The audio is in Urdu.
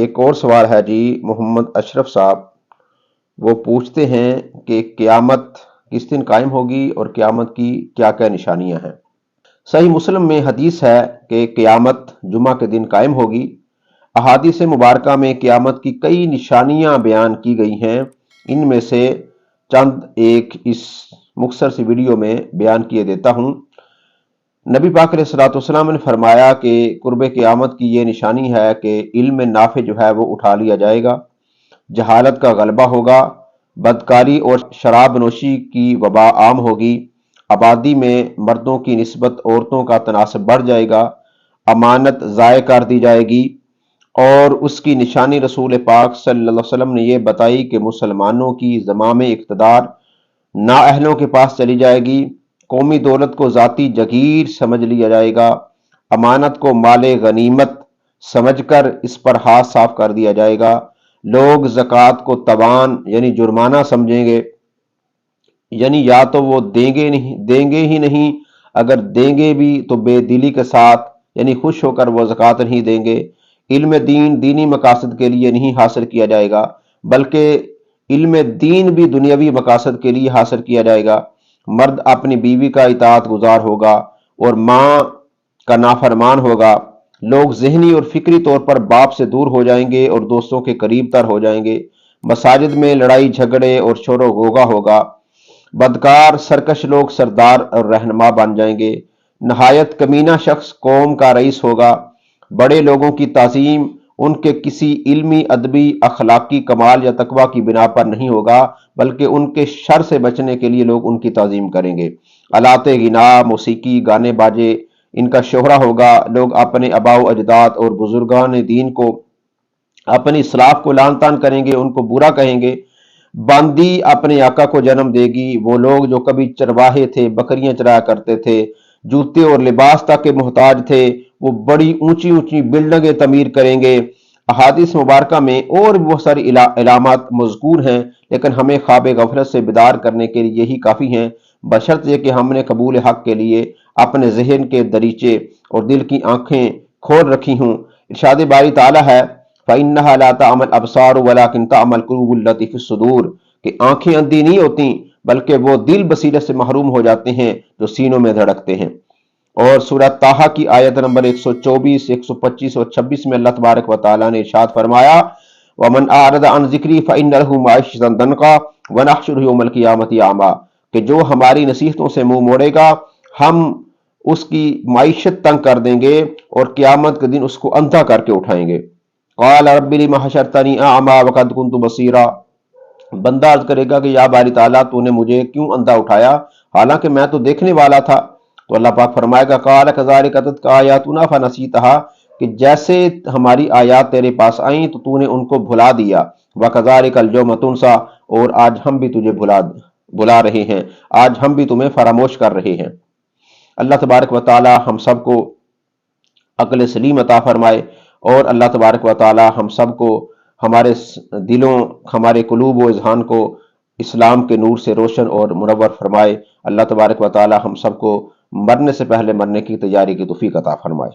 ایک اور سوال ہے جی، محمد اشرف صاحب وہ پوچھتے ہیں کہ قیامت کس دن قائم ہوگی اور قیامت کی کیا کیا نشانیاں ہیں۔ صحیح مسلم میں حدیث ہے کہ قیامت جمعہ کے دن قائم ہوگی۔ احادیث مبارکہ میں قیامت کی کئی نشانیاں بیان کی گئی ہیں، ان میں سے چند ایک اس مختصر سی ویڈیو میں بیان کیے دیتا ہوں۔ نبی پاک علیہ الصلوۃ والسلام نے فرمایا کہ قرب قیامت کی یہ نشانی ہے کہ علم نافع جو ہے وہ اٹھا لیا جائے گا، جہالت کا غلبہ ہوگا، بدکاری اور شراب نوشی کی وبا عام ہوگی، آبادی میں مردوں کی نسبت عورتوں کا تناسب بڑھ جائے گا، امانت ضائع کر دی جائے گی، اور اس کی نشانی رسول پاک صلی اللہ علیہ وسلم نے یہ بتائی کہ مسلمانوں کی زمام اقتدار نااہلوں کے پاس چلی جائے گی، قومی دولت کو ذاتی جگیر سمجھ لیا جائے گا، امانت کو مال غنیمت سمجھ کر اس پر ہاتھ صاف کر دیا جائے گا، لوگ زکوٰۃ کو تاوان یعنی جرمانہ سمجھیں گے، یعنی یا تو وہ دیں گے ہی نہیں، اگر دیں گے بھی تو بے دلی کے ساتھ، یعنی خوش ہو کر وہ زکوٰۃ نہیں دیں گے۔ علم دین دینی مقاصد کے لیے نہیں حاصل کیا جائے گا، بلکہ علم دین بھی دنیاوی مقاصد کے لیے حاصل کیا جائے گا۔ مرد اپنی بیوی کا اطاعت گزار ہوگا اور ماں کا نافرمان ہوگا، لوگ ذہنی اور فکری طور پر باپ سے دور ہو جائیں گے اور دوستوں کے قریب تر ہو جائیں گے، مساجد میں لڑائی جھگڑے اور شور و غوغا ہوگا، بدکار سرکش لوگ سردار اور رہنما بن جائیں گے، نہایت کمینہ شخص قوم کا رئیس ہوگا، بڑے لوگوں کی تعظیم ان کے کسی علمی ادبی اخلاقی کمال یا تقوی کی بنا پر نہیں ہوگا، بلکہ ان کے شر سے بچنے کے لیے لوگ ان کی تعظیم کریں گے۔ آلات غنا، موسیقی، گانے باجے ان کا شہرہ ہوگا، لوگ اپنے آباء و اجداد اور بزرگان دین کو، اپنی اسلاف کو لعن طعن کریں گے، ان کو برا کہیں گے۔ باندی اپنے آقا کو جنم دے گی، وہ لوگ جو کبھی چرواہے تھے، بکریاں چرایا کرتے تھے، جوتے اور لباس تک کے محتاج تھے، وہ بڑی اونچی اونچی بلڈنگیں تعمیر کریں گے۔ احادیث مبارکہ میں اور بھی بہت ساری علامات مذکور ہیں، لیکن ہمیں خواب غفلت سے بیدار کرنے کے لیے یہی کافی ہیں، بشرط یہ کہ ہم نے قبول حق کے لیے اپنے ذہن کے دریچے اور دل کی آنکھیں کھول رکھی ہوں۔ ارشاد باری تعالیٰ ہے فَإِنَّهَا لَا تَعْمَى الْأَبْصَارُ وَلَكِنْ تَعْمَى الْقُلُوبُ الَّتِي فِي الصُّدُورِ کہ آنکھیں اندھی نہیں ہوتی، بلکہ وہ دل بصیرت سے محروم ہو جاتے ہیں جو سینوں میں دھڑکتے ہیں۔ اور سورہ طٰہٰ کی آیت نمبر 124، 125 اور 26 میں اللہ تبارک و تعالیٰ نے ارشاد فرمایا وَمَنْ أَعْرَضَ عَنْ ذِكْرِي فَإِنَّ لَهُ مَعِيشَةً ضَنْكًا وَنَحْشُرُهُ يَوْمَ الْقِيَامَةِ أَعْمَىٰ کہ جو ہماری نصیحتوں سے منہ موڑے گا ہم اس کی معیشت تنگ کر دیں گے اور قیامت کے دن اس کو اندھا کر کے اٹھائیں گے۔ قال رب لم حشرتنی اعمى وقد كنت بصيرا بندہ عرض کرے گا کہ یا باری تعالیٰ تو نے مجھے کیوں اندھا اٹھایا حالانکہ میں تو دیکھنے والا تھا۔ تو اللہ پاک فرمائے گا قال كذلك اتتك آياتنا فنسيتها کہ جیسے ہماری آیات تیرے پاس آئیں تو تو نے ان کو بھلا دیا، وكذلك اليوم تنسى اور آج ہم بھی تجھے بھلا رہے ہیں، آج ہم بھی تمہیں فراموش کر رہے ہیں۔ اللہ تبارک و تعالی ہم سب کو عقل سلیم عطا فرمائے، اور اللہ تبارک و تعالی ہم سب کو ہمارے دلوں، ہمارے قلوب و اذہان کو اسلام کے نور سے روشن اور منور فرمائے۔ اللہ تبارک و تعالی ہم سب کو مرنے سے پہلے مرنے کی تیاری کی توفیق عطا فرمائے۔